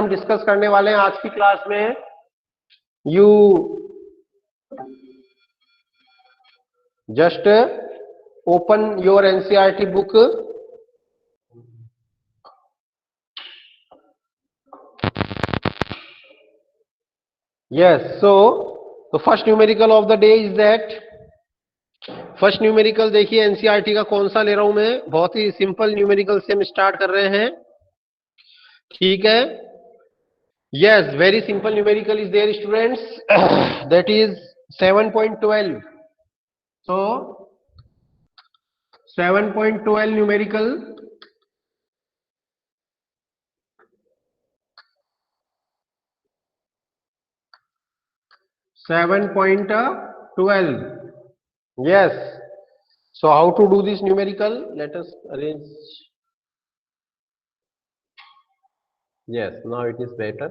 हम डिस्कस करने वाले हैं आज की क्लास में, you just open your NCERT book. Yes, so the first numerical of the day is that. First numerical देखिए एनसीईआरटी का कौन सा ले रहा हूं मैं. बहुत ही सिंपल न्यूमेरिकल से हम स्टार्ट कर रहे हैं. ठीक है. Yes, very simple numerical is there students. That is 7.12. So 7.12 numerical. Yes. So how to do this numerical? Let us arrange. Yes, now it is better.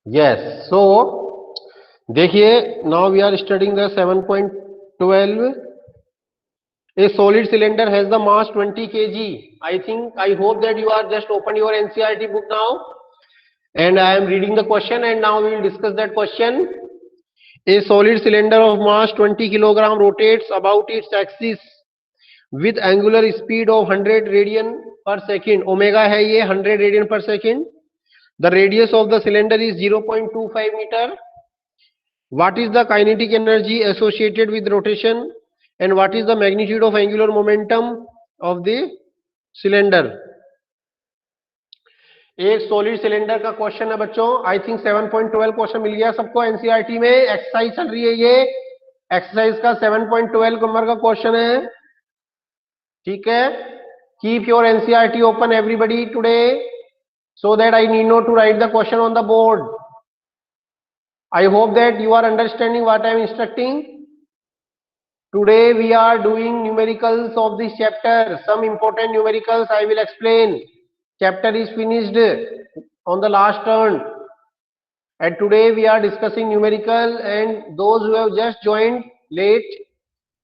Yes. So देखिए, now we are studying the 7.12. A solid cylinder has the mass 20 kg. I hope that you are just open your NCERT book now, and I am reading the question, and now we will discuss that question. A solid cylinder of mass 20 kilogram rotates about its axis with angular speed of 100 radian per second. Omega है ये 100 radian per second. The radius of the cylinder is 0.25 meter. What is the kinetic energy associated with rotation, and what is the magnitude of angular momentum of the cylinder? एक solid cylinder का question है बच्चों. I think 7.12 question मिल गया सबको. NCERT में exercise चल रही है, ये एक्सरसाइज का 7.12 नंबर का क्वेश्चन है. ठीक है. Keep your NCERT open everybody today, so that I need not to write the question on the board. I hope that you are understanding what I am instructing. Today we are doing numericals of this chapter. Some important numericals I will explain. Chapter is finished on the last turn, and today we are discussing numerical. And those who have just joined late,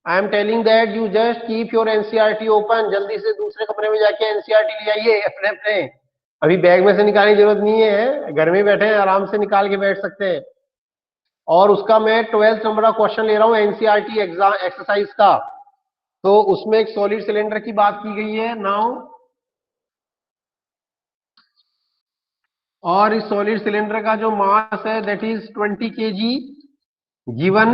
I am telling that you just keep your NCERT open. जल्दी से दूसरे कमरे में जाके NCERT ले आइए अपने अपने. अभी बैग में से निकालने की जरूरत नहीं है, घर में बैठे हैं आराम से निकाल के बैठ सकते हैं. और उसका मैं 12th नंबर का क्वेश्चन ले रहा हूं एनसीईआरटी एग्जाम एक्सरसाइज का. तो उसमें एक सॉलिड सिलेंडर की बात की गई है नाउ, और इस सॉलिड सिलेंडर का जो मास है that is 20 kg given,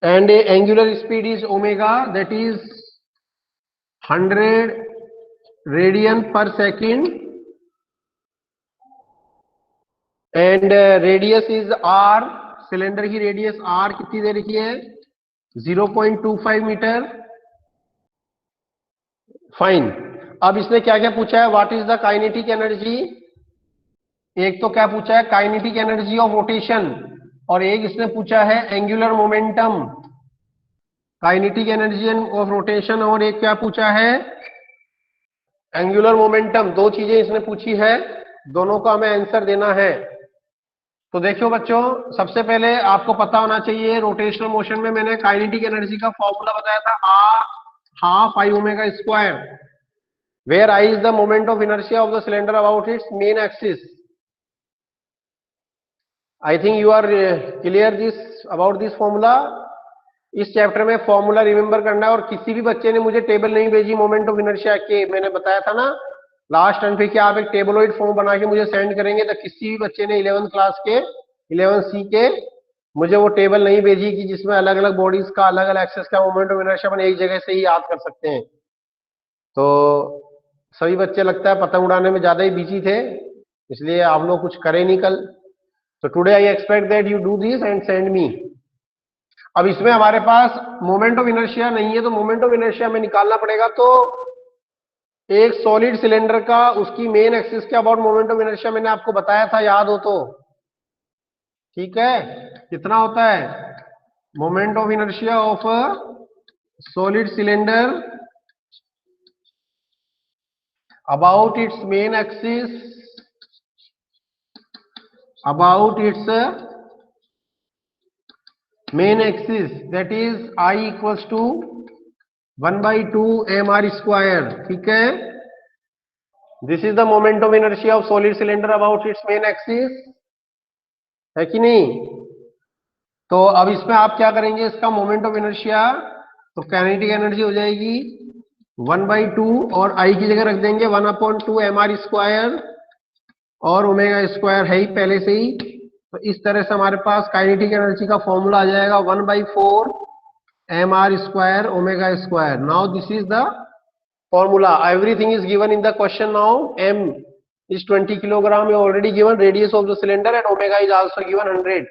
and angular speed is omega that is 100 radian per second, and radius is R. Cylinder की रेडियस आर कितनी दे रखी है? 0.25 मीटर. फाइन. अब इसने क्या क्या पूछा है? What is the kinetic energy. एक तो क्या पूछा है? काइनेटिक एनर्जी ऑफ रोटेशन, और एक इसने पूछा है angular momentum. Kinetic energy of rotation, और एक क्या पूछा है? Angular momentum. दो चीजें इसने पूछी है, दोनों का हमें आंसर देना है. तो देखियो बच्चों, सबसे पहले आपको पता होना चाहिए रोटेशनल मोशन में मैंने काइनेटिक एनर्जी का फॉर्मूला बताया था, half I omega square, where I is the moment of inertia of the cylinder about its main axis. I think you are clear this about this formula. इस chapter में formula remember करना है. और किसी भी बच्चे ने मुझे टेबल नहीं भेजी मोमेंट ऑफ इनर्शिया के, मैंने बताया था ना लास्ट टाइम पे कि आप एक टेबलॉइड फॉर्म बना के मुझे सेंड करेंगे, तो किसी भी बच्चे ने 11th क्लास के 11C के मुझे वो टेबल नहीं भेजी कि जिसमें अलग अलग बॉडीज का अलग अलग एक्सेस का मोमेंट ऑफ इनर्शिया अपन एक जगह से ही याद कर सकते हैं. तो सभी बच्चे लगता है पतंग उड़ाने में ज्यादा ही बिजी थे, इसलिए आप लोग कुछ करें नहीं कल. तो today I expect that you do this and send me. अब इसमें हमारे पास मोमेंट ऑफ इनर्शिया नहीं है, तो मोमेंट ऑफ इनर्शिया में निकालना पड़ेगा. तो एक सॉलिड सिलेंडर का उसकी मेन एक्सिस के अबाउट मोमेंट ऑफ इनर्शिया मैंने आपको बताया था, याद हो तो. ठीक है. कितना होता है moment of inertia of solid cylinder about its main axis, about its main axis that is I equals to 1/2 mr², ठीक है। This is the moment of inertia of solid cylinder about its main axis, है कि नहीं। तो अब इसमें आप क्या करेंगे, इसका मोमेंट ऑफ इनर्शिया, तो काइनेटिक एनर्जी हो जाएगी 1/2 और आई की जगह रख देंगे 1/2 mr², और ओमेगा स्क्वायर है ही पहले से ही। तो इस तरह से हमारे पास काइनेटिक एनर्जी का फॉर्मूला आ जाएगा 1/4 mr² omega square. Now this is the formula, everything is given in the question. Now m is 20 kilogram, you already given, radius of the cylinder and omega is also given 100.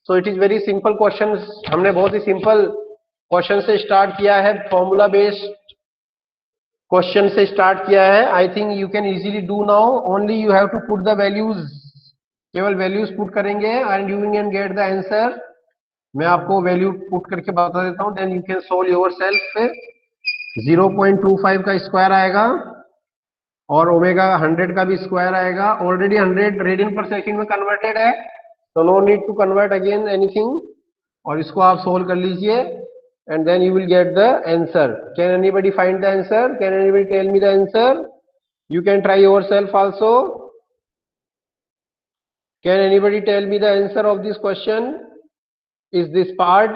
So it is very simple questions, हमने बहुत ही simple question से start किया है, formula based question से start किया है। I think you can easily do now, only you have to put the values, केवल values put करेंगे and you can get the answer। मैं आपको value put करके बता देता हूँ, then you can solve yourself। 0.25 का स्क्वायर आएगा और ओमेगा 100 का भी स्क्वायर आएगा। ऑलरेडी 100 रेडियन पर सेकंड में कन्वर्टेड है, तो no need to convert again anything. और इसको आप सोल्व कर लीजिए and then you will get the answer. Can anybody find the answer? Can anybody tell me the answer? You can try yourself also. Can anybody tell me the answer of this question? Is this part?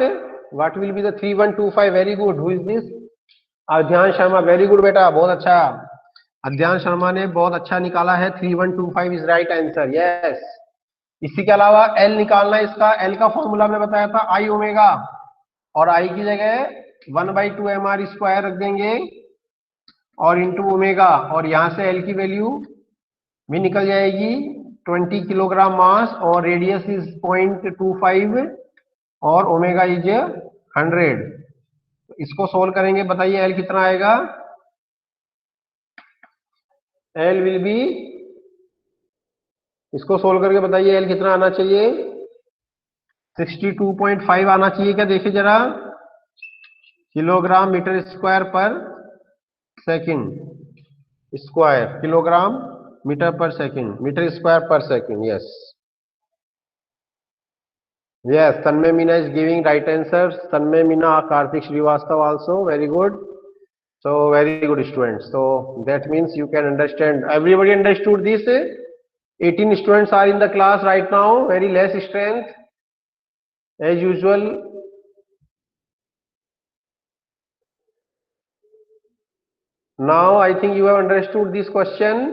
What will be the 3125? Very good. Who is this? अध्यान Sharma, very good बेटा, बहुत अच्छा। अध्यान शर्मा ने बहुत अच्छा निकाला है। 3125 is right answer, yes. इसी के अलावा एल निकालना है इसका। एल का फॉर्मूला मैं बताया था आई ओमेगा, और आई की जगह 1/2 mr² रख देंगे और इंटू ओमेगा, और यहां से एल की वैल्यू भी निकल जाएगी 20 किलोग्राम मास, और रेडियस इज 0.25 और ओमेगा इज 100। इसको सोल्व करेंगे, बताइए एल कितना आएगा? एल विल बी, इसको सोल्व करके बताइए एल कितना आना चाहिए? 62.5 आना चाहिए क्या? देखिए जरा, kilogram metre square per second square, kilogram metre per second, metre square per second. Yes yes, Tanmay Meena is giving right answer. Tanmay Meena, Kartik Srivastava also, very good. So very good students. So that means you can understand. Everybody understood this? 18 students are in the class right now. Very less strength as usual. Now I think you have understood this question.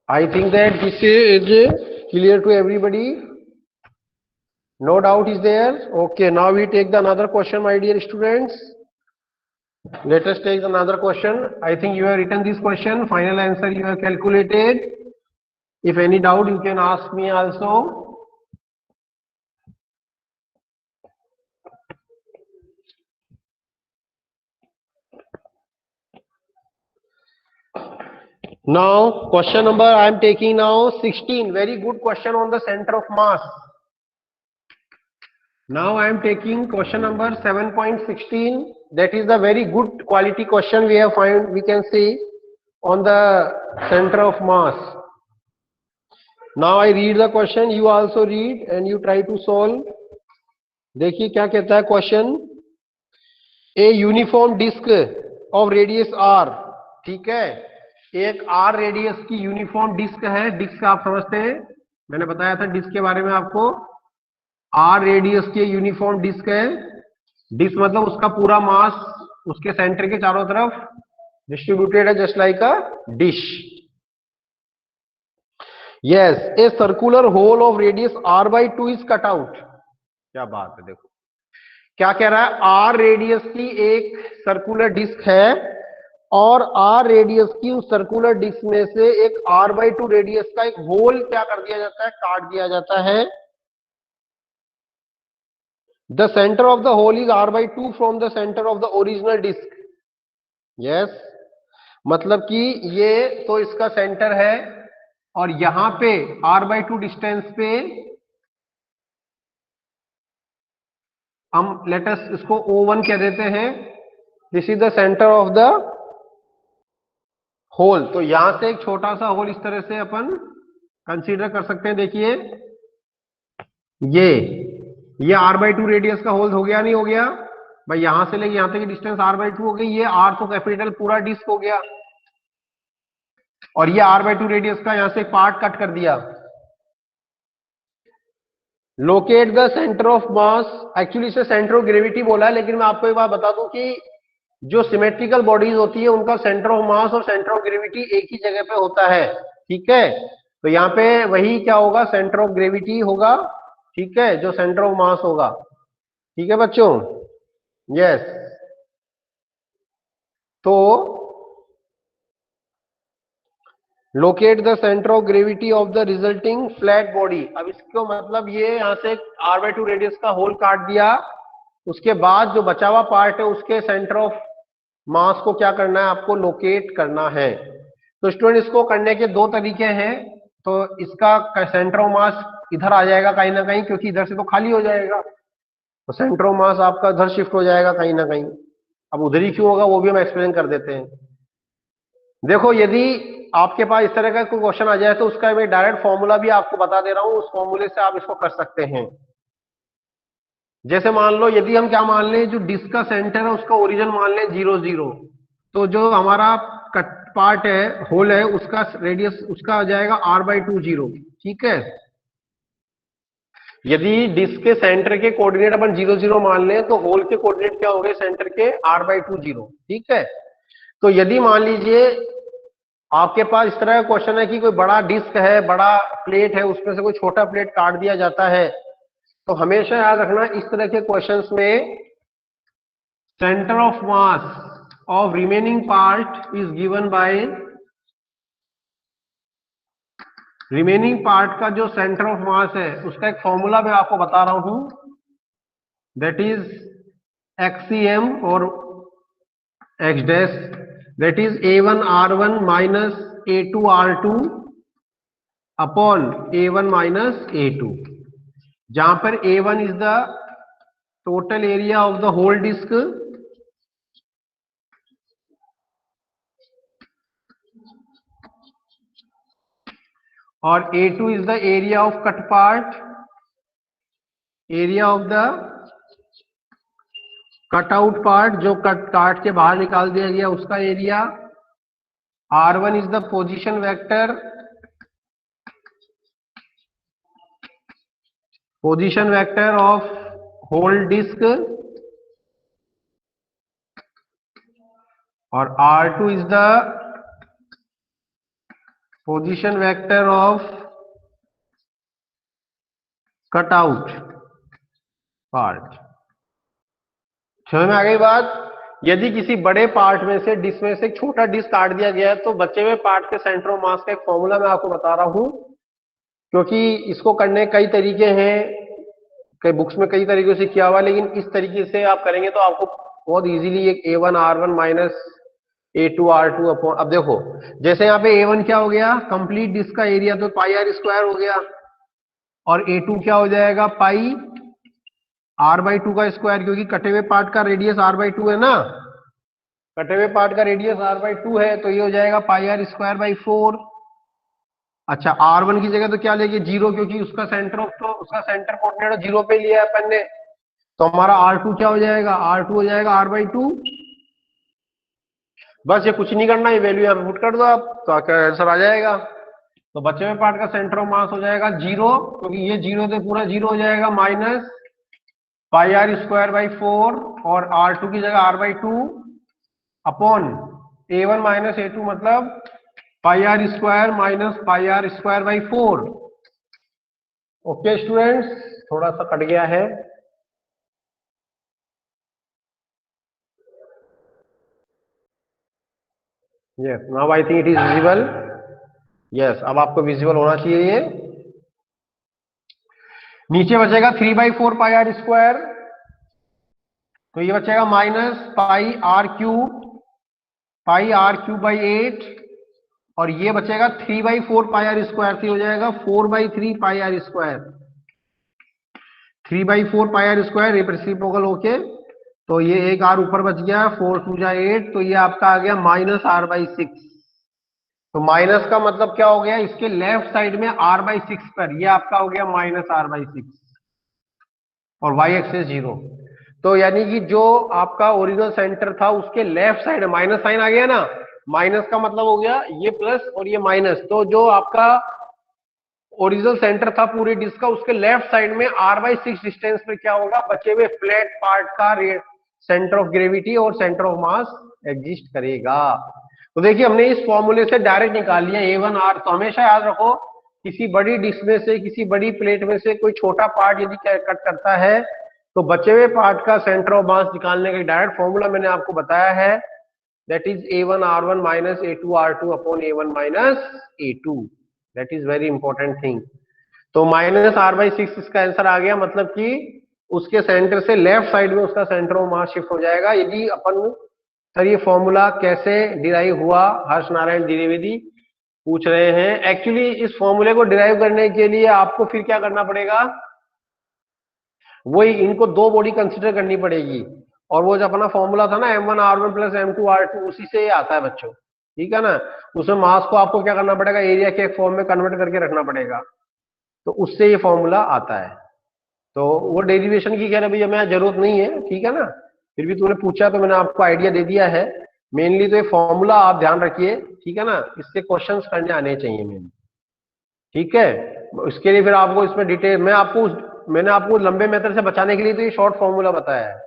I think that this is clear to everybody. No doubt is there. Okay, now we take the another question, my dear students. Let us take another question. I think you have written this question. Final answer you have calculated. If any doubt, you can ask me also. Now, question number I am taking now 16. Very good question on the center of mass. Now I am taking question number 7.16. That is the very good quality question we have find. We can see on the center of mass. Now I read the question. You also read and you try to solve. देखिए क्या कहता है question. A uniform disc of radius R, ठीक है, एक R radius की uniform disc है। Disc आप समझते हैं, मैंने बताया था डिस्क के बारे में आपको। आर रेडियस की यूनिफॉर्म डिस्क है। डिस्क मतलब उसका पूरा मास उसके सेंटर के चारों तरफ डिस्ट्रीब्यूटेड है, just like a dish. Yes, a circular hole of radius r/2 is cut out. क्या बात है, देखो क्या कह रहा है। आर रेडियस की एक सर्कुलर डिस्क है और आर रेडियस की उस सर्कुलर डिस्क में से एक r/2 रेडियस का एक होल क्या कर दिया जाता है, काट दिया जाता है। The centre of the hole is r/2 from the centre of the original disc. Yes, मतलब कि ये तो इसका सेंटर है और यहां पे r/2 डिस्टेंस पे हम लेटस इसको O1 कह देते हैं। This is the centre of the hole. तो यहां से एक छोटा सा होल इस तरह से अपन कंसीडर कर सकते हैं। देखिए ये r/2 रेडियस का होल हो गया, नहीं हो गया भाई? यहां से लेके यहां तक की डिस्टेंस r/2 हो गई। ये r तो कैपिटल पूरा डिस्क हो गया और ये r/2 रेडियस का यहां से एक पार्ट कट कर दिया। Locate the centre of mass, actually इसे सेंटर ऑफ ग्रेविटी बोला है, लेकिन मैं आपको एक बात बता दूं कि जो सिमेट्रिकल बॉडीज होती है उनका सेंटर ऑफ मास और सेंटर ऑफ ग्रेविटी एक ही जगह पे होता है। ठीक है, तो यहाँ पे वही क्या होगा, सेंटर ऑफ ग्रेविटी होगा। ठीक है, जो सेंटर ऑफ मास होगा। ठीक है बच्चों, यस। तो locate the centre of gravity of the resulting flat body. अब इसको मतलब ये यहाँ से r/2 रेडियस का होल काट दिया, उसके बाद जो बचा हुआ पार्ट है उसके सेंटर ऑफ मास को क्या करना है, आपको लोकेट करना है। तो स्टूडेंट इसको करने के दो तरीके हैं। तो इसका सेंटर ऑफ मास इधर आ जाएगा कहीं ना कहीं, क्योंकि इधर से तो खाली हो जाएगा, तो सेंटर ऑफ मास आपका इधर शिफ्ट हो जाएगा कहीं ना कहीं। अब उधर ही क्यों होगा वो भी हम एक्सप्लेन कर देते हैं। देखो, यदि आपके पास इस तरह का कोई क्वेश्चन आ जाए तो उसका मैं डायरेक्ट फॉर्मूला भी आपको बता दे रहा हूं, उस फॉर्मूले से आप इसको कर सकते हैं। जैसे मान लो, यदि हम क्या मान लें, जो डिस्क का सेंटर है उसका ओरिजिन मान लें 0 0, तो जो हमारा कट पार्ट है, होल है, उसका रेडियस उसका आ जाएगा r/2 0। ठीक है, यदि डिस्क के सेंटर के कोऑर्डिनेट अपन 0 0 मान लें तो होल के कोऑर्डिनेट क्या हो गए, सेंटर के r/2 0। ठीक है, तो यदि मान लीजिए आपके पास इस तरह का क्वेश्चन है कि कोई बड़ा डिस्क है, बड़ा प्लेट है, उसमें से कोई छोटा प्लेट काट दिया जाता है, तो हमेशा याद रखना इस तरह के क्वेश्चंस में centre of mass of remaining part is given by, remaining part का जो सेंटर ऑफ मास है उसका एक फॉर्मूला मैं आपको बता रहा हूं, दैट इज XCM और X dash, that is A1R1 minus A2R2 upon A1 minus A2, जहां पर A1 is the total area of the hole disc और A2 is the area of cut part, area of the cut out part, जो cut काट के बाहर निकाल दिया गया उसका area. R1 is the position vector, position vector of hole disc, और R2 is the position vector of cut out part. समझ में आ गई बात? यदि किसी बड़े पार्ट में से डिस्क में से एक छोटा डिस्क काट दिया गया है तो बचे हुए पार्ट के सेंटर ऑफ मास का एक फॉर्मूला मैं आपको बता रहा हूं, क्योंकि इसको करने कई तरीके हैं, कई बुक्स में कई तरीके से किया हुआ, लेकिन इस तरीके से आप करेंगे तो आपको बहुत इजीली एक A1R1 माइनस A2R2 अपॉन, अब देखो जैसे यहाँ पे A1 क्या हो गया, कंप्लीट डिस्क का एरिया तो πr² हो गया, और A2 क्या हो जाएगा, पाई r/2 का स्क्वायर, क्योंकि कटे हुए पार्ट का रेडियस r/2 है ना, कटे हुए पार्ट का रेडियस r/2 है, तो ये हो जाएगा πr²/4। अच्छा, r1 की जगह तो क्या लेंगे, 0, क्योंकि उसका सेंटर ऑफ, तो उसका सेंटर कोऑर्डिनेट 0 पे लिया है अपन ने, तो हमारा R2 क्या हो जाएगा, R2 हो जाएगा r/2। बस ये कुछ नहीं करना, ये वैल्यू यहाँ पे पुट कर दो आप, तो आपका आंसर आ जाएगा। तो बचे हुए पार्ट का सेंटर ऑफ मास हो जाएगा 0, क्योंकि ये 0 से पूरा 0 हो जाएगा, माइनस πr²/4, और R2 की जगह r/2 upon A1 minus A2, मतलब πr² minus πr²/4। Okay students, थोड़ा सा कट गया है। Yes, now I think it is visible. Yes, अब आपको विजिबल होना चाहिए ये। नीचे बचेगा 3/4 πr², तो ये बचेगा minus pi R cube by 8, और ये बचेगा 3/4 पाई आर स्क्वायर, हो जाएगा 4/3 pi R square, 3/4 pi R square, ये रेसिप्रोकल होके, तो ये एक आर ऊपर बच गया, 4 2 जा 8, तो ये आपका आ गया -r/6। तो माइनस का मतलब क्या हो गया, इसके लेफ्ट साइड में r/6 पर, ये आपका हो गया -r/6, और y एक्सिस 0। तो यानी कि जो आपका ओरिजिनल सेंटर था उसके लेफ्ट साइड माइनस साइन आ गया ना, माइनस का मतलब हो गया ये प्लस और ये माइनस, तो जो आपका ओरिजिनल सेंटर था पूरे डिस्क का, उसके लेफ्ट साइड में r/6 डिस्टेंस पे क्या होगा, बचे हुए फ्लैट पार्ट का सेंटर ऑफ ग्रेविटी और सेंटर ऑफ मास एग्जिस्ट करेगा। तो देखिए हमने इस फॉर्मूले से डायरेक्ट निकाल लिया A1r। तो हमेशा याद रखो, किसी बड़ी डिस्क में से, किसी बड़ी प्लेट में से कोई छोटा पार्ट यदि कट करता है, तो बचे हुए पार्ट का सेंटर ऑफ मास निकालने का डायरेक्ट फॉर्मूला मैंने आपको बताया है, that is A1r1 minus A2r2 upon A1 minus A2। That is very important thing. तो -r/6 इसका आंसर आ गया, मतलब कि उसके सेंटर से लेफ्ट साइड में उसका सेंटर ऑफ मास शिफ्ट हो जाएगा। यदि अपन, सर ये फॉर्मूला कैसे डिराइव हुआ, हर्ष नारायण द्विवेदी पूछ रहे हैं। एक्चुअली इस फॉर्मूले को डिराइव करने के लिए आपको फिर क्या करना पड़ेगा, वही इनको दो बॉडी कंसिडर करनी पड़ेगी, और वो जो अपना फॉर्मूला था ना M1r1 प्लस M2r2, उसी से ये आता है बच्चों, ठीक है ना। उसमें मास को आपको क्या करना पड़ेगा, एरिया के एक फॉर्म में कन्वर्ट करके रखना पड़ेगा, तो उससे ये फॉर्मूला आता है। तो वो डेरिवेशन की कह रहे भैया मैं जरूरत नहीं है, ठीक है ना, फिर भी तूने पूछा तो मैंने आपको आइडिया दे दिया है। मेनली तो ये फॉर्मूला आप ध्यान रखिए, ठीक है ना, इससे क्वेश्चंस करने आने चाहिए मेन, ठीक है। उसके लिए फिर आपको इसमें डिटेल, मैंने आपको लंबे मेथड से बचाने के लिए तो ये शॉर्ट फॉर्मूला बताया है।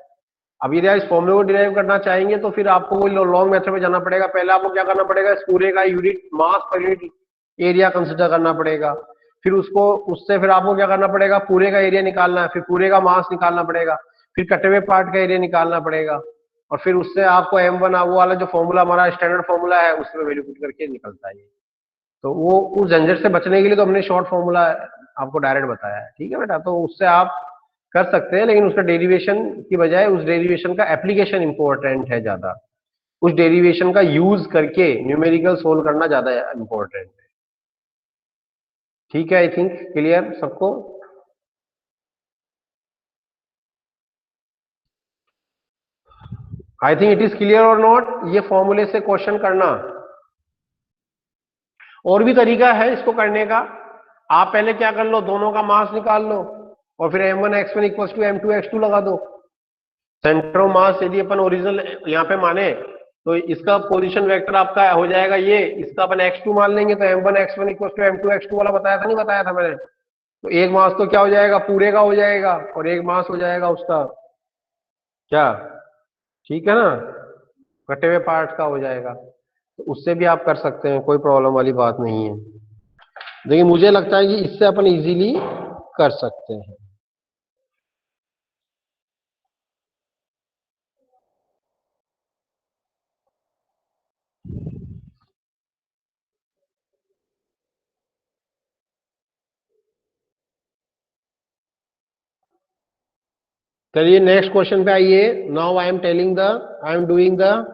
अब यदि आप इस फॉर्मूले को डिराइव करना चाहेंगे तो फिर आपको वो लॉन्ग मेथड में जाना पड़ेगा। पहले आपको क्या करना पड़ेगा, इस पूरे का unit mass per unit area consider करना पड़ेगा, फिर उसको, उससे फिर आपको क्या करना पड़ेगा, पूरे का एरिया निकालना है, फिर पूरे का मास निकालना पड़ेगा, फिर कटे हुए पार्ट का एरिया निकालना पड़ेगा, और फिर उससे आपको M1 वो वाला जो फॉर्मूला हमारा स्टैंडर्ड फॉर्मूला है उसमें वैल्यू पुट करके निकलता है। तो वो उस झंझट से बचने के लिए तो हमने शॉर्ट फॉर्मूला आपको डायरेक्ट बताया है, ठीक है बेटा। तो उससे आप कर सकते हैं, लेकिन उसका डेरिवेशन की बजाय उस डेरिवेशन का एप्लीकेशन इंपॉर्टेंट है ज्यादा, उस डेरिवेशन का यूज करके न्यूमेरिकल सोल्व करना ज्यादा इंपॉर्टेंट है, ठीक है। आई थिंक क्लियर सबको। आई थिंक इट इज क्लियर और नॉट, ये फॉर्मूले से क्वेश्चन करना। और भी तरीका है इसको करने का, आप पहले क्या कर लो, दोनों का मास निकाल लो, और फिर M1x1 इक्वल टू M2x2 लगा दो। सेंटर ऑफ मास यदि अपन ओरिजिनल यहाँ पे माने, तो इसका पोजीशन वेक्टर आपका हो जाएगा ये, इसका अपन x2 मान लेंगे, तो M1x1 इक्वल टू M2x2 वाला बताया था, नहीं बताया था मैंने। तो एक मास तो क्या हो जाएगा, पूरे का हो जाएगा, और एक मास हो जाएगा उसका क्या, ठीक है ना, कटे हुए पार्ट का हो जाएगा। तो उससे भी आप कर सकते हैं, कोई प्रॉब्लम वाली बात नहीं है। लेकिन मुझे लगता है कि इससे अपन इजीली कर सकते हैं। चलिए नेक्स्ट क्वेश्चन पे आइए। Now I am doing the,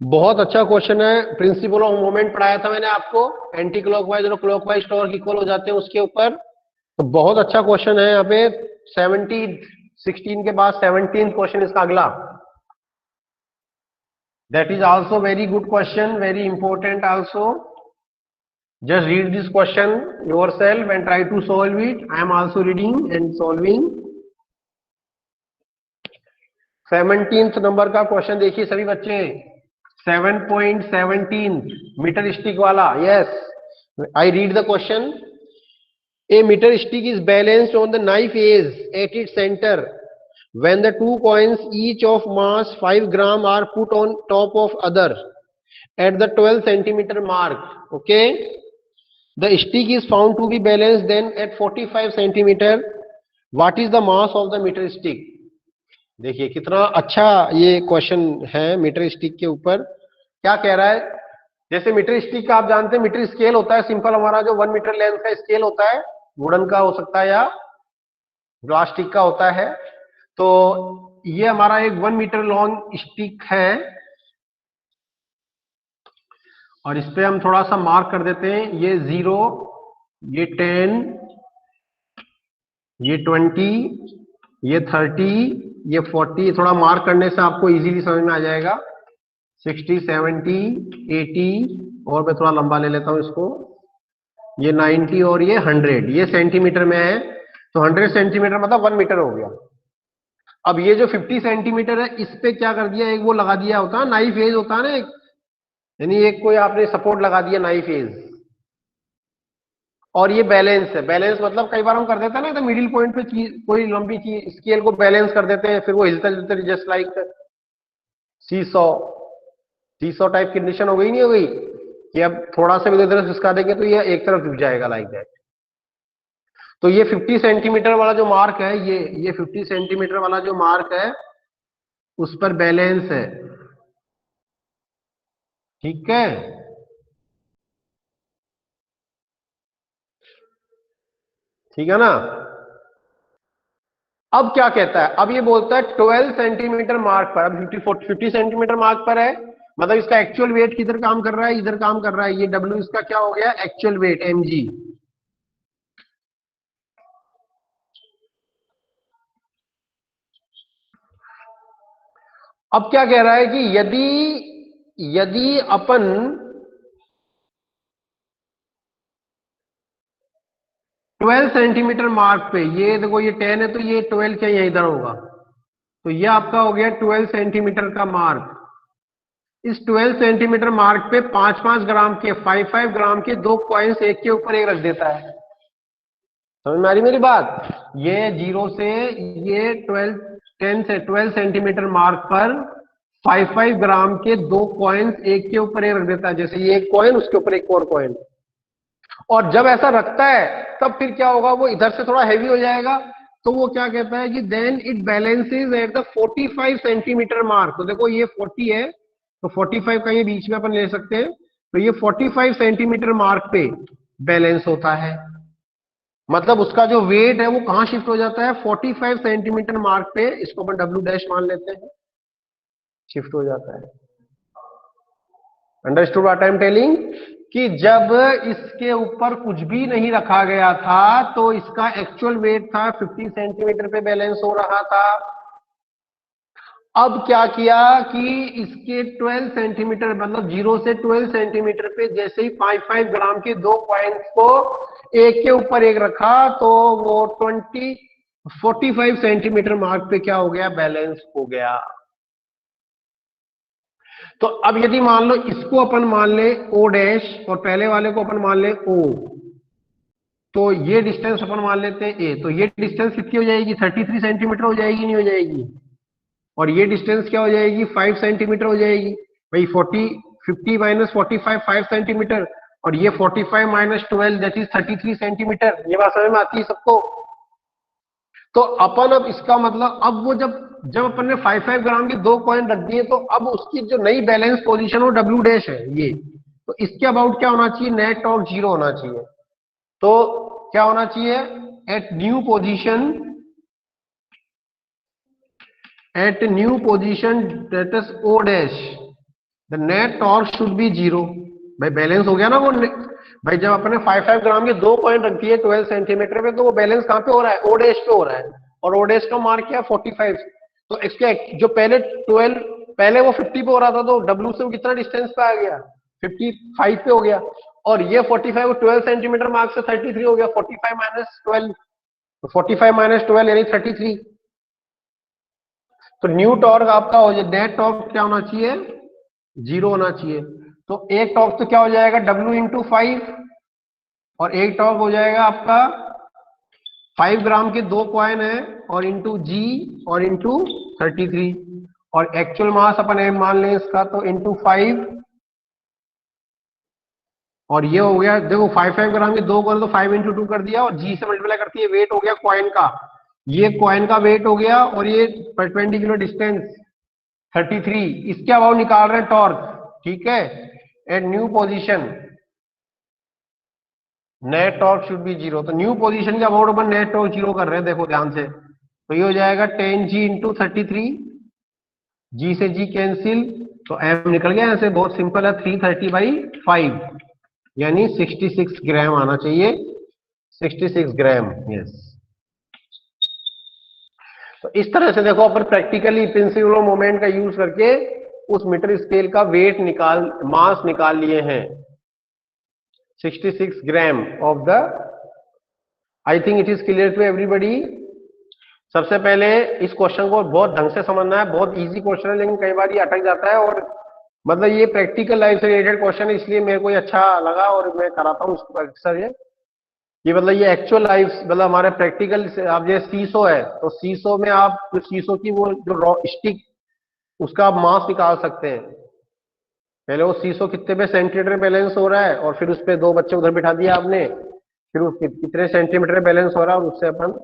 बहुत अच्छा क्वेश्चन है, प्रिंसिपल ऑफ मोमेंट पढ़ाया था मैंने आपको, एंटी क्लॉकवाइज और क्लॉकवाइज टॉर्क इक्वल हो जाते हैं उसके ऊपर। तो बहुत अच्छा क्वेश्चन है यहाँ पे, 16 के बाद 17 क्वेश्चन इसका अगला। That is also very good question, very important also. Just read this question yourself and try to solve it. I am also reading and solving। 17th number का क्वेश्चन देखिए सभी बच्चे, 7.17 मीटर स्टिक वाला। Yes, I read the question. A meter stick is balanced on the knife edge at its center when the two coins each of mass 5 gram are put on top of other at the 12 centimeter mark. Okay, the stick is found to be balanced then at 45 centimeter. What is the mass of the meter stick? देखिए कितना अच्छा ये question है metre stick के ऊपर। क्या कह रहा है, जैसे मीटर स्टिक का आप जानते हैं, मीटर स्केल होता है सिंपल, हमारा जो 1 मीटर लेंथ का स्केल होता है, वुडन का हो सकता है या प्लास्टिक का होता है। तो ये हमारा एक 1 मीटर लॉन्ग स्टिक है और इस पे हम थोड़ा सा मार्क कर देते हैं, ये 0, ये 10, ये 20, ये 30, ये 40, थोड़ा मार्क करने से आपको इजीली समझ में आ जाएगा। 60, 70, 80 और मैं थोड़ा लंबा ले लेता हूं इसको, ये 90 और ये 100, ये सेंटीमीटर में है, तो 100 सेंटीमीटर मतलब 1 मीटर हो गया। अब ये जो 50 सेंटीमीटर है इस पे क्या कर दिया, एक वो लगा दिया होता है नाइफ एज होता है ना एक, यानी एक कोई आपने सपोर्ट लगा दिया नाइफ एज, और ये बैलेंस है। बैलेंस मतलब कई बार हम कर देते हैं ना, तो मिडिल पॉइंट पे चीज, कोई लंबी चीज स्केल को बैलेंस कर देते हैं, फिर वो हिलता जुलता just like seesaw. Seesaw type condition हो गई, नहीं हो गई कि अब थोड़ा सा भी इधर खिसका देंगे तो ये एक तरफ झुक जाएगा लाइक दैट। तो ये 50 सेंटीमीटर वाला जो मार्क है, ये 50 सेंटीमीटर वाला जो मार्क है उस पर बैलेंस है, ठीक है। ठीक है ना। अब क्या कहता है, अब ये बोलता है 12 सेंटीमीटर मार्क पर, अब 50 सेंटीमीटर मार्क पर है, मतलब इसका एक्चुअल वेट किधर काम कर रहा है, इधर काम कर रहा है, ये डब्ल्यू इसका क्या हो गया, एक्चुअल वेट mg। अब क्या कह रहा है कि यदि यदि अपन 12 सेंटीमीटर मार्क पे, ये देखो ये 10 है तो ये 12 क्या इधर होगा, तो ये आपका हो गया 12 सेंटीमीटर का मार्क। इस 12 सेंटीमीटर मार्क पे 5-5 ग्राम के, 5-5 ग्राम के दो कॉइन्स एक के ऊपर एक रख देता है। समझ में आ रही मेरी बात, ये 0 से ये 12, 10 से 12 सेंटीमीटर मार्क पर 5-5 ग्राम के दो कॉइन्स एक के ऊपर एक रख देता है, जैसे ये एक कॉइन उसके ऊपर एक और कॉइन। और जब ऐसा रखता है तब फिर क्या होगा, वो इधर से थोड़ा हैवी हो जाएगा, तो वो क्या कहता है कि then it balances at the 45 centimetre mark. तो देखो ये 40 है, तो 45 का ये बीच में अपन ले सकते हैं, तो ये 45 सेंटीमीटर मार्क पे बैलेंस होता है, मतलब उसका जो वेट है वो कहां शिफ्ट हो जाता है, 45 सेंटीमीटर मार्क पे, इसको अपन डब्ल्यू डैश मान लेते हैं, शिफ्ट हो जाता है। Understood what I am telling, कि जब इसके ऊपर कुछ भी नहीं रखा गया था तो इसका एक्चुअल वेट था 50 सेंटीमीटर पे बैलेंस हो रहा था। अब क्या किया कि इसके 12 सेंटीमीटर मतलब 0 से 12 सेंटीमीटर पे जैसे ही 5-5 ग्राम के दो कॉइन्स को एक के ऊपर एक रखा, तो वो 45 सेंटीमीटर मार्क पे क्या हो गया, बैलेंस हो गया। तो अब यदि मान लो इसको अपन मान ले ओ डैश और पहले वाले को अपन मान ले ओ, तो ये डिस्टेंस अपन मान लेते हैं ए, तो ये डिस्टेंस कितनी हो जाएगी, 33 सेंटीमीटर हो जाएगी, नहीं हो जाएगी। और ये डिस्टेंस क्या हो जाएगी, 5 सेंटीमीटर हो जाएगी। भाई 50 माइनस 45 5 सेंटीमीटर, और ये 45 माइनस 12 दैट इज 33 सेंटीमीटर। ये बात समझ में आती है सबको। तो अपन अब इसका मतलब, अब वो जब जब अपन ने 5-5 ग्राम के दो कॉइन रख दिए, तो अब उसकी जो नई बैलेंस पोजीशन वो डब्ल्यू डैश है ये, तो इसके अबाउट क्या होना चाहिए, नेट टॉर्क 0 होना चाहिए। तो क्या होना चाहिए, at new position, at new position that is O dash the net torque should be 0। भाई बैलेंस हो गया ना वो, भाई जब अपने 5-5 ग्राम के दो कॉइन रख दिए 12 सेंटीमीटर पे, तो वो बैलेंस कहां पे हो रहा है, ओ डैश पे हो रहा है, और ओ डैश का मार्क क्या, 45। तो इसके जो पहले 12, पहले वो 50 पे हो रहा था, तो डब्ल्यू से वो कितना डिस्टेंस पे आ गया, 55 पे हो गया, और ये 45 12 सेंटीमीटर मार्क से 33 हो गया, 45 माइनस 12, तो 45 माइनस 12 यानी 33। तो न्यू टॉर्क आपका हो जाए, नेट टॉर्क क्या होना चाहिए, 0 होना चाहिए। तो एक टॉर्क तो क्या हो जाएगा, W इंटू 5, और एक टॉर्क हो जाएगा आपका 5 ग्राम के दो कॉइन है, और इंटू जी, और इंटू 33, और एक्चुअल मास अपन एम मान लें इसका, तो इंटू 5, और ये हो गया, देखो 5-5 ग्राम के दो कॉइन, तो 5 इंटू 2 कर दिया, और जी से मल्टीप्लाई करती है, वेट हो गया कॉइन का, ये कॉइन का वेट हो गया, और ये 20 किलो डिस्टेंस 33, इसके अबाउट निकाल रहे हैं टॉर्क, ठीक है। At new position net torque should be 0, तो न्यू पोजीशन के अबाउट अपन नेट टॉर्क 0 कर रहे हैं, देखो ध्यान से, तो ये हो जाएगा 10g इंटू 33, जी से जी कैंसिल, तो m निकल गया ऐसे, बहुत सिंपल है, 330/5 यानी 66 ग्राम आना चाहिए, 66 ग्राम। यस, तो इस तरह से देखो अपन प्रैक्टिकली प्रिंसिपल मोमेंट का यूज करके उस मीटर स्केल का वेट निकाल, मास निकाल लिए हैं, 66 gram of the, I think it is clear to everybody. सबसे पहले इस क्वेश्चन को बहुत ढंग से समझना है, बहुत इजी क्वेश्चन है, लेकिन कई बार ये अटक जाता है, और मतलब ये प्रैक्टिकल लाइफ से रिलेटेड क्वेश्चन है, इसलिए मेरे को ये अच्छा लगा और मैं कराता हूँ इसको अक्सर। ये मतलब ये एक्चुअल लाइफ, मतलब हमारे प्रैक्टिकल से, आप जैसे सीसो है, तो सीसो में आप जो सीसो की वो जो रॉ स्टिक, उसका आप मास निकाल सकते हैं। पहले वो सीसो कितने पे सेंटीमीटर बैलेंस हो रहा है, और फिर उस पे दो बच्चे उधर बिठा दिया आपने, फिर उस कितने सेंटीमीटर बैलेंस हो रहा है, और उससे अपन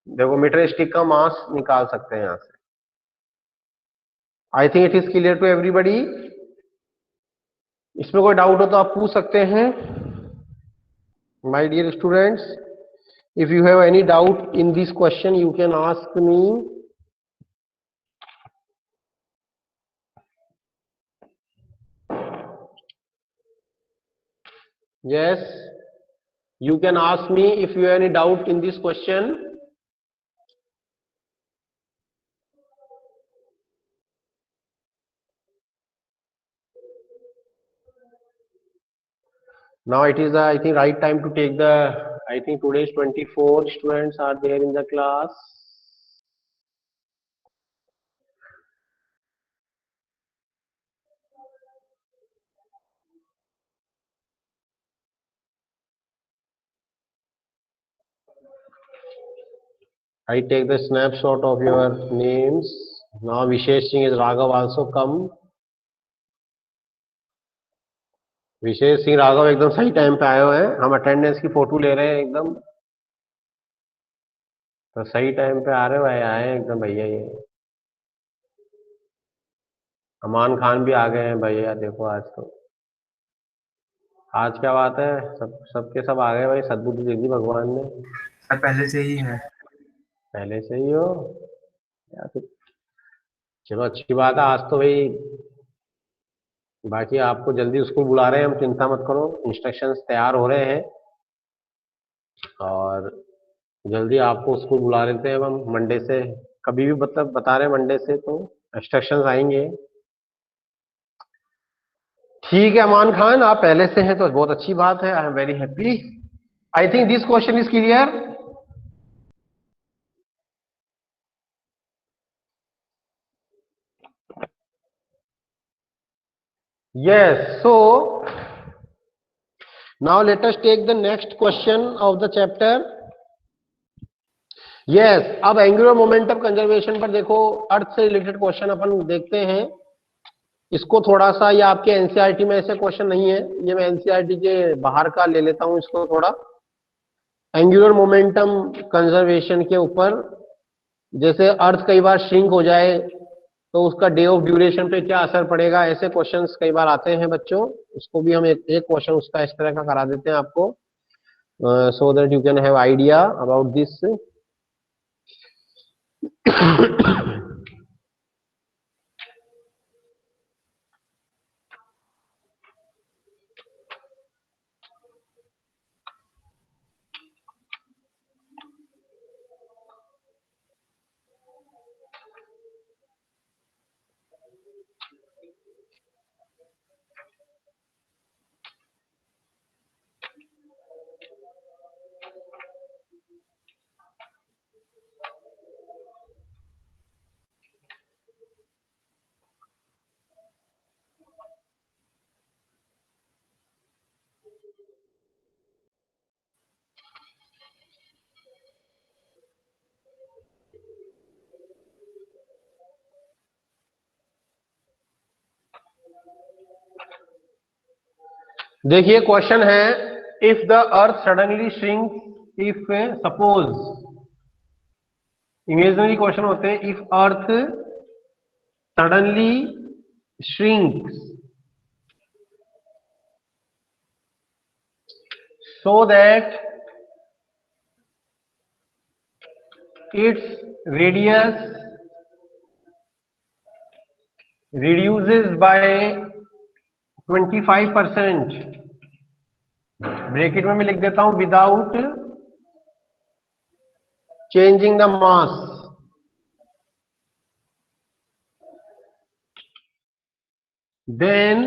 देखो मीटर स्टिक का मास निकाल सकते हैं यहाँ से। I think it is clear to everybody. इसमें कोई डाउट हो तो आप पूछ सकते हैं my dear students. If you have any doubt in this question you can ask me. Yes, you can ask me if you have any doubt in this question. Now it is the, I think, right time to take the, I think today's 24 students are there in the class. I take the snapshot of your names. Now Vishesh Singh is Raghav also come. विशेष सिंह राघव एकदम सही time पे आए हुए हैं, हम attendance की photo ले रहे हैं एकदम, तो सही टाइम पे आ रहे हो, आए हैं एकदम भैया। ये अमान खान भी आ गए हैं भैया, देखो आज तो, आज क्या बात है, सबके सब आ गए भाई, सद्बुद्धि दे दी भगवान ने। सर पहले से ही है। पहले से ही हो या फिर, चलो अच्छी बात है, आज तो भाई, बाकी आपको जल्दी स्कूल बुला रहे हैं हम, चिंता मत करो, इंस्ट्रक्शंस तैयार हो रहे हैं, और जल्दी आपको स्कूल बुला लेते हैं हम मंडे से, कभी भी मतलब बता रहे हैं मंडे से तो इंस्ट्रक्शंस आएंगे। ठीक है अमान खान, आप पहले से हैं तो बहुत अच्छी बात है, I am very happy. I think this question is clear. Yes, so now let us take the next question of the chapter. Yes, अब एंगुलर मोमेंटम कंजर्वेशन पर देखो, अर्थ से रिलेटेड क्वेश्चन अपन देखते हैं। इसको थोड़ा सा, ये आपके एनसीईआरटी में ऐसे क्वेश्चन नहीं है, ये मैं एनसीईआरटी के बाहर का ले लेता हूं इसको थोड़ा। एंगुलर मोमेंटम कंजर्वेशन के ऊपर, जैसे अर्थ कई बार श्रिंक हो जाए तो उसका डे ऑफ ड्यूरेशन पे क्या असर पड़ेगा, ऐसे क्वेश्चंस कई बार आते हैं बच्चों। उसको भी हम एक क्वेश्चन उसका इस तरह का करा देते हैं आपको, so that you can have idea about this. देखिए क्वेश्चन है, if the earth suddenly shrink, if suppose, imaginary question होते हैं, if earth suddenly shrinks so that its radius reduces by 25%, bracket में मैं लिख देता हूं without changing the mass, then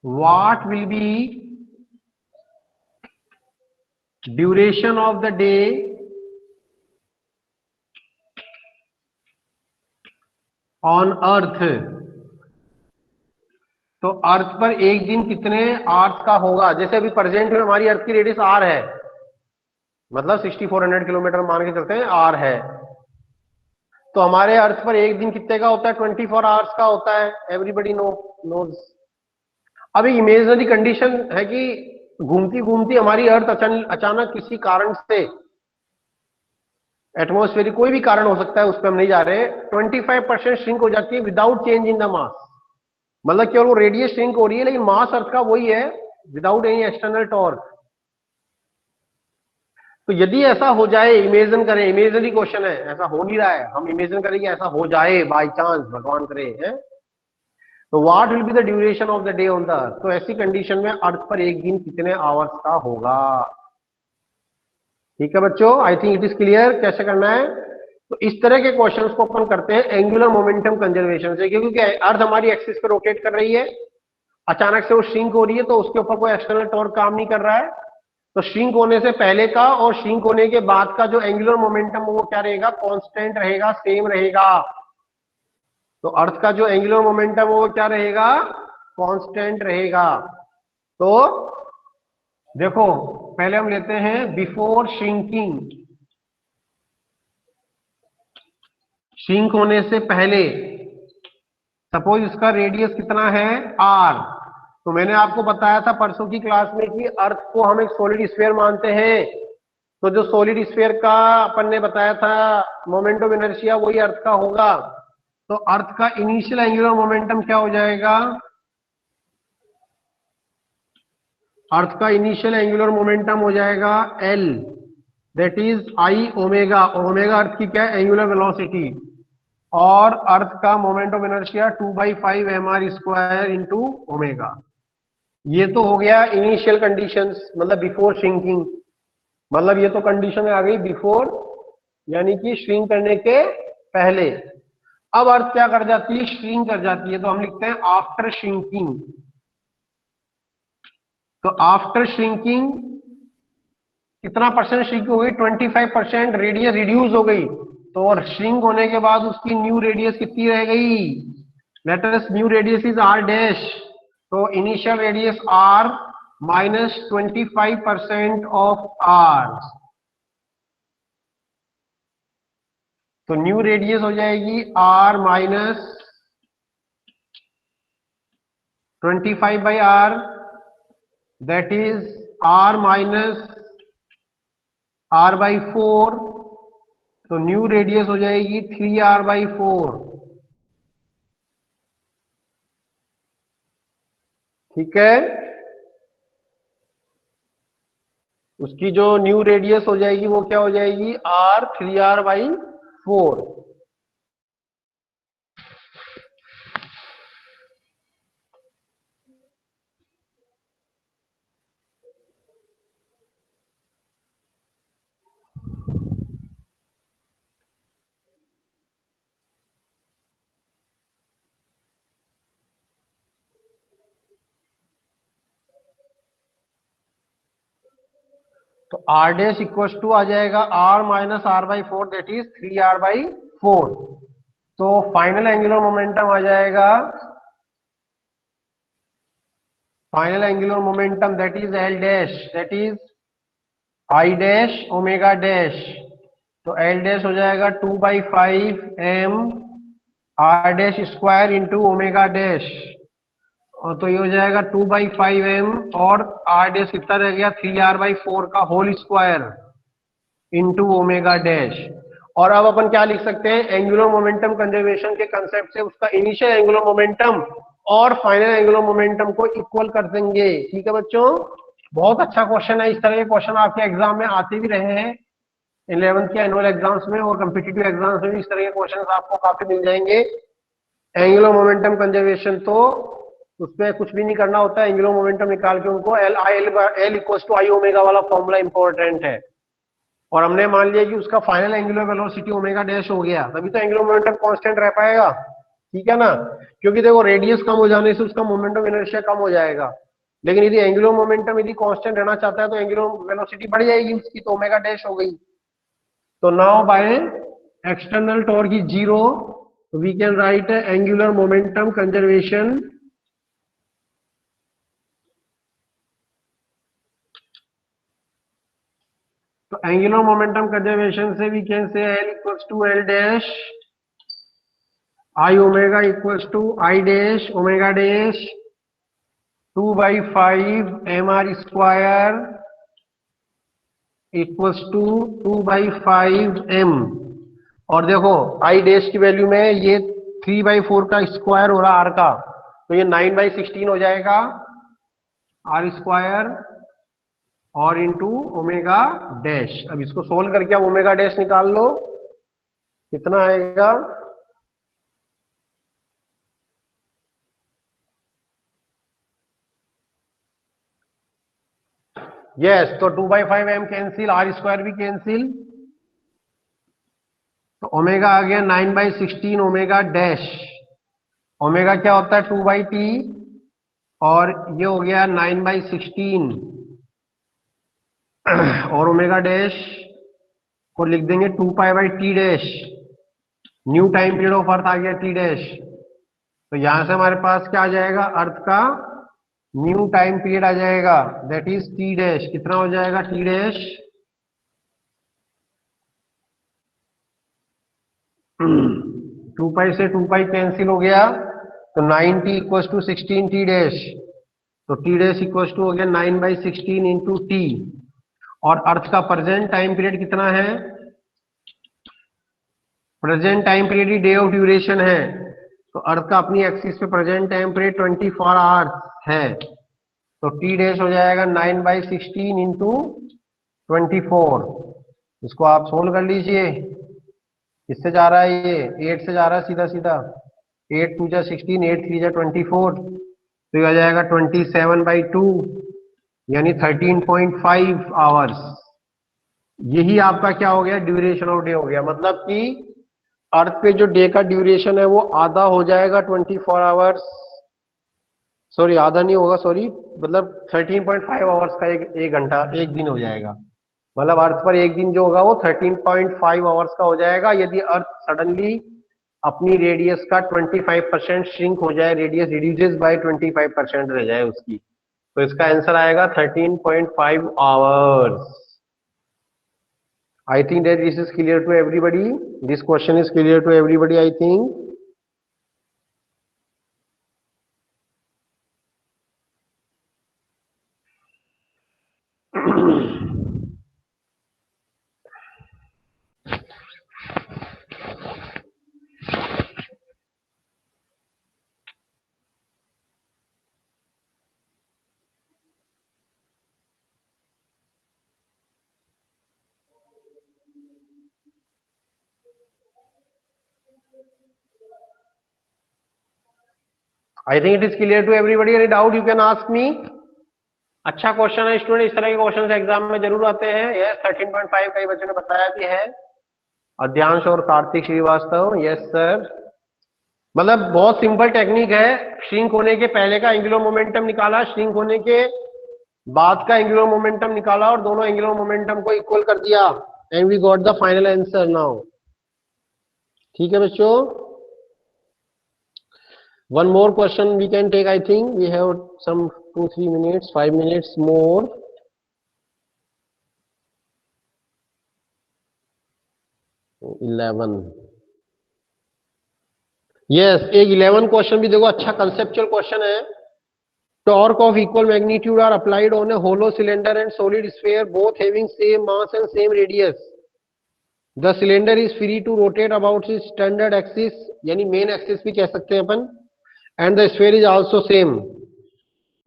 what will be duration of the day on earth? तो अर्थ पर एक दिन कितने आवर्स का होगा? जैसे अभी प्रेजेंट में हमारी अर्थ की रेडियस आर है, मतलब 6400 किलोमीटर मान के चलते हैं आर है, तो हमारे अर्थ पर एक दिन कितने का होता है? 24 आवर्स का होता है। Everybody knows. अभी इमेजिनरी कंडीशन है कि घूमती घूमती हमारी अर्थ अचानक किसी कारण से, एटमॉस्फेयर कोई भी कारण हो सकता है, उस पर हम नहीं जा रहे, 25% श्रिंक हो जाती है without change in the mass. मतलब केवल वो रेडियस श्रिंक हो रही है लेकिन मास अर्थ का वही है विदाउट एनी एक्सटर्नल टॉर्क। तो यदि ऐसा हो जाए, इमेजिन करें, इमेजिनरी क्वेश्चन है, ऐसा हो नहीं रहा है, हम इमेजिन करें कि ऐसा हो जाए बाय चांस, भगवान करे, है तो what will be the duration of the day on the earth? तो ऐसी कंडीशन में अर्थ पर एक दिन कितने आवर्स का होगा? ठीक है बच्चों, आई थिंक इट इज क्लियर कैसे करना है। तो इस तरह के क्वेश्चंस को अपन करते हैं एंगुलर मोमेंटम कंजर्वेशन से, क्योंकि अर्थ हमारी एक्सिस पे रोटेट कर रही है, अचानक से वो श्रिंक हो रही है, तो उसके ऊपर कोई एक्सटर्नल टॉर्क काम नहीं कर रहा है। तो श्रिंक होने से पहले का और श्रिंक होने के बाद का जो एंगुलर मोमेंटम वो क्या रहेगा? कांस्टेंट रहेगा, सेम रहेगा। तो अर्थ का जो एंगुलर मोमेंटम वो क्या रहेगा? कांस्टेंट रहेगा। तो देखो पहले हम लेते हैं बिफोर श्रिंकिंग, श्रिंक होने से पहले सपोज इसका रेडियस कितना है? आर। तो मैंने आपको बताया था परसों की क्लास में कि अर्थ को हम एक सॉलिड स्फीयर मानते हैं। तो जो सॉलिड स्फीयर का अपन ने बताया था मोमेंट ऑफ इनर्शिया, वही अर्थ का होगा। तो अर्थ का इनिशियल एंगुलर मोमेंटम क्या हो जाएगा? अर्थ का इनिशियल एंगुलर मोमेंटम हो जाएगा L, that is I omega. Omega earth की क्या? Angular velocity. और अर्थ का moment of inertia 2/5 mr² into omega. ये तो हो गया इनिशियल कंडीशंस, मतलब बिफोर श्रिंकिंग। मतलब ये तो कंडीशन आ गई बिफोर, यानी कि श्रिंक करने के पहले। अब अर्थ क्या कर जाती है? श्रिंक कर जाती है। तो हम लिखते हैं आफ्टर श्रिंकिंग। तो आफ्टर श्रिंकिंग कितना परसेंट श्रिंक हो गई? 25%। रेडियस रिड्यूस हो गई, तो और श्रिंक होने के बाद उसकी न्यू रेडियस कितनी रह गई? Let us new radius is R dash. तो initial radius R minus 25% of R, तो न्यू रेडियस हो जाएगी R minus 25/r, that is r minus r/4। तो न्यू रेडियस हो जाएगी 3r/4। ठीक है, उसकी जो न्यू रेडियस हो जाएगी वो क्या हो जाएगी? r 3r/4। तो r डैश इक्वल टू आ जाएगा r minus r/4, that is 3r/4। तो फाइनल एंगुलर मोमेंटम आ जाएगा, final angular momentum that is l dash, that is i dash omega dash. तो l डैश हो जाएगा 2/5 m r dash square into omega dash. और तो ये हो जाएगा 2/5 m और r डैश कितना रह गया? 3r/4 का hole square into omega dash. और अब अपन क्या लिख सकते हैं? एंगुलर मोमेंटम कंजर्वेशन के कंसेप्ट से उसका इनिशियल एंगुलर मोमेंटम और फाइनल एंगुलर मोमेंटम को इक्वल कर देंगे। ठीक है बच्चों, बहुत अच्छा क्वेश्चन है। इस तरह के क्वेश्चन आपके एग्जाम में आते भी रहे हैं। 11th के एनुअल एग्जाम्स में और कम्पिटिटिव एग्जाम्स में भी इस तरह के क्वेश्चंस आपको काफी मिल जाएंगे। एंगुलर मोमेंटम कंजर्वेशन, तो उसमें कुछ भी नहीं करना होता है, एंगुलर मोमेंटम निकाल के उनको L equals to I omega वाला फॉर्मूला इंपॉर्टेंट है। और हमने मान लिया कि उसका final angular velocity omega dash हो गया, तभी तो एंगुलर मोमेंटम कांस्टेंट रह पाएगा, ठीक है ना। क्योंकि देखो रेडियस कम हो जाने से उसका मोमेंटम इनर्शिया कम हो जाएगा, लेकिन यदि एंगुलर मोमेंटम यदि कांस्टेंट रहना चाहता है तो एंगुलर वेलोसिटी बढ़ जाएगी उसकी, तो ओमेगा डैश हो गई। तो now by external torque is zero, we can write angular momentum conservation तो एंगुलर मोमेंटम कंजर्वेशन से we can say L equals to L dash I omega equals to I dash omega dash 2/5 M R square equals to 2/5 M. और देखो I dash की value में ये 3/4 का square हो रहा आर का, तो ये 9/16 हो जाएगा आर स्क्वायर और इंटू ओमेगा डैश। अब इसको सोल्व करके आप ओमेगा डैश निकाल लो, कितना आएगा, यस तो 2/5 एम कैंसिल, आर स्क्वायर भी कैंसिल, तो ओमेगा आ गया 9/16 ओमेगा डैश। ओमेगा क्या होता है 2/t, और ये हो गया 9/16 और ओमेगा डैश को लिख देंगे 2π/t dash, new time period of earth आ गया t डैश। तो यहां से हमारे पास क्या आ जाएगा, अर्थ का न्यू टाइम पीरियड आ जाएगा, दैट इज t डैश। कितना हो जाएगा t डैश, 2π से 2π कैंसिल हो गया, तो 9t equals to 16t dash, तो t डैश इक्वल्स टू हो गया 9/16 इंटू टी। और अर्थ का प्रेजेंट टाइम पीरियड कितना है, present time period he day of duration है, तो अर्थ का अपनी एक्सिस पे प्रेजेंट टाइम पीरियड 24 आवर्स है, तो टी डैश हो जाएगा 9/16 इंटू 24। इसको आप सोल्व कर लीजिए, किससे जा रहा है ये 8 से जा रहा है सीधा सीधा, 8 2 जा 16, 8 3 जा 24, तो ये आ जाएगा 27/2 यानी 13.5 आवर्स। यही आपका क्या हो गया, ड्यूरेशन ऑफ डे हो गया। मतलब कि अर्थ पे जो डे का ड्यूरेशन है वो आधा हो जाएगा 24 आवर्स, सॉरी आधा नहीं होगा, सॉरी मतलब 13.5 आवर्स का एक घंटा एक दिन हो जाएगा। मतलब अर्थ पर एक दिन जो होगा वो 13.5 आवर्स का हो जाएगा, यदि अर्थ सडनली अपनी रेडियस का 25% श्रिंक हो जाए, रेडियस रिड्यूसेस बाय 25% रह जाए उसकी, तो इसका आंसर आएगा 13.5 hours. I think that this is clear to everybody. This question is clear to everybody, I think. I think it is clear to everybody. Any doubt you can ask me. अच्छा question है student, इस तरह के question exam में जरूर आते हैं। Yes 13.5 कई बच्चों ने बताया कि है, अध्यांश और कार्तिक श्रीवास्तव, यस सर। मतलब बहुत सिंपल टेक्निक है, श्रिंक होने के पहले का एंगुलर मोमेंटम निकाला, श्रिंक होने के बाद का एंगुलर मोमेंटम निकाला और दोनों एंगुलर मोमेंटम को इक्वल कर दिया, and we got the final answer now. ठीक है बच्चों, one more question we can take. I think we have some 2-3 minutes, 5 minutes more. Yes, एक 11 क्वेश्चन भी देखो, अच्छा कंसेप्चुअल क्वेश्चन है। Torque of equal magnitude are applied on a hollow cylinder and solid sphere both having same mass and same radius. The cylinder is free to rotate about its standard axis, यानी main axis भी कह सकते हैं अपन, and the sphere is also same.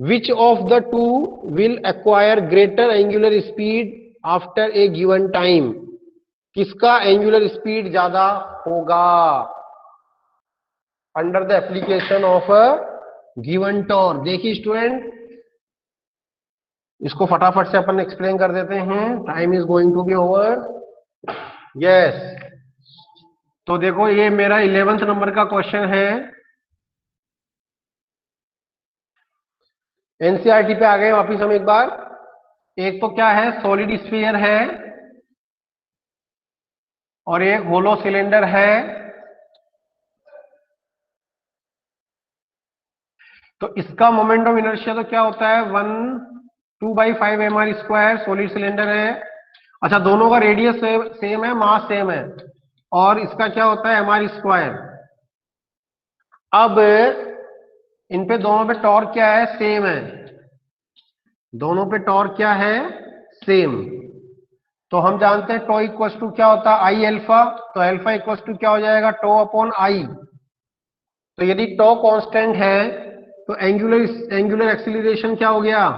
Which of the two will acquire greater angular speed after a given time? किसका angular speed ज्यादा होगा under the application of a given torque. देखिए स्टूडेंट, इसको फटाफट से अपन एक्सप्लेन कर देते हैं, time is going to be over. Yes, तो देखो ये मेरा 11th नंबर का क्वेश्चन है। एनसीईआरटी पे आ गए वापिस हम एक बार। एक तो क्या है, सॉलिड स्फीयर है और एक होलो सिलेंडर है। तो इसका मोमेंट ऑफ इनर्शिया तो क्या होता है, 2/5 mr²। सॉलिड सिलेंडर है। अच्छा, दोनों का रेडियस सेम है, मास सेम है, और इसका क्या होता है mr²। अब इन पे दोनों पे टॉर्क क्या है, सेम है। दोनों पे टॉर्क क्या है, सेम। तो हम जानते हैं टो इक्वल टू क्या होता है, आई अल्फा। तो अल्फा इक्वल टू क्या हो जाएगा, टो अपॉन आई। तो यदि टो कांस्टेंट है तो एंगुलर एक्सीलरेशन क्या हो गया,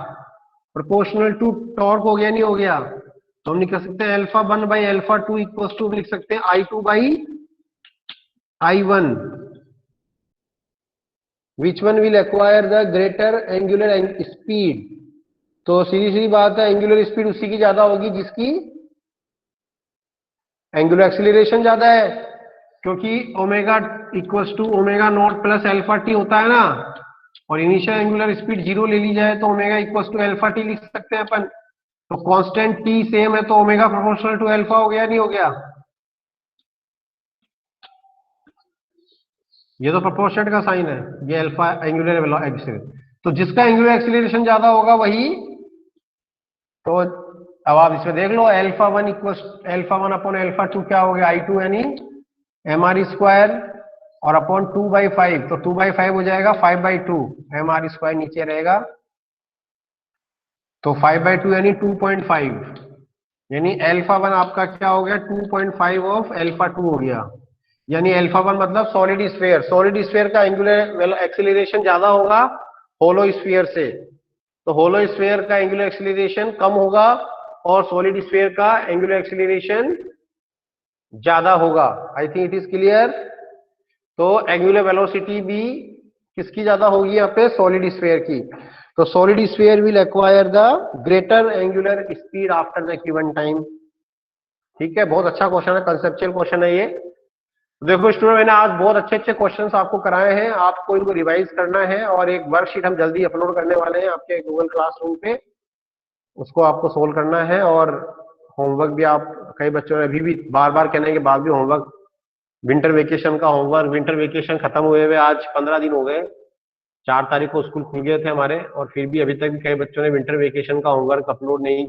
प्रोपोर्शनल टू टॉर्क हो गया, नहीं हो गया। तो हम लिख सकते हैं α1/α2 इक्वल टू लिख सकते हैं I2/I1। Which one will acquire the greater angular speed. तो सीधी सीधी बात है, एंगुलर स्पीड उसी की ज्यादा होगी जिसकी एंगुलर एक्सीलरेशन ज्यादा है, क्योंकि omega equals to omega naught plus alpha T होता है ना। और इनिशियल एंगुलर स्पीड 0 ले ली जाए तो omega equals to alpha T लिख सकते हैं अपन। तो कांस्टेंट टी सेम है तो ओमेगा प्रोपोर्शनल टू अल्फा हो गया, नहीं हो गया। ये तो प्रोपोर्शनल का साइन है, ये अल्फा एंगुलर एक्सीलरेशन। तो जिसका एंगुलर एक्सीलरेशन ज्यादा होगा वही। तो अब आप इसमें देख लो, α1 अपॉन α2 क्या हो गया, I2 यानी mr², और अपॉन 2/5, तो 2/5 हो जाएगा 5/2, mr² नीचे रहेगा। तो 5/2 यानी 2.5, यानी α1 आपका क्या हो गया, 2.5 ऑफ α2 हो गया। यानी α1 मतलब सॉलिड स्फीयर। सॉलिड स्फीयर का एंगुलर एक्सीलरेशन ज्यादा होगा होलो स्फीयर से, तो होलो स्फीयर का एंगुलर एक्सीलरेशन कम होगा और सॉलिड स्फीयर का एंगुलर एक्सीलरेशन ज्यादा होगा। आई थिंक इट इज क्लियर। तो एंगुलर वेलोसिटी भी किसकी ज्यादा होगी यहाँ पे, सॉलिड स्फीयर की। तो solid sphere will acquire the greater angular speed after the given time. ठीक है, बहुत अच्छा क्वेश्चन है, कंसेप्चुअल क्वेश्चन है ये। देखो स्टूडेंट, मैंने आज बहुत अच्छे अच्छे क्वेश्चंस आपको कराए हैं, आपको इनको रिवाइज करना है, और एक वर्कशीट हम जल्दी अपलोड करने वाले हैं आपके गूगल क्लासरूम पे, उसको आपको सोल्व करना है। और होमवर्क भी आप, कई बच्चों ने अभी भी बार बार कहने के बाद भी होमवर्क, विंटर वेकेशन का होमवर्क, विंटर वेकेशन खत्म हुए हुए आज 15 दिन हो गए, 4 तारीख को स्कूल खुल गए थे हमारे, और फिर भी अभी तक भी कई बच्चों ने विंटर वेकेशन का होमवर्क अपलोड नहीं किया।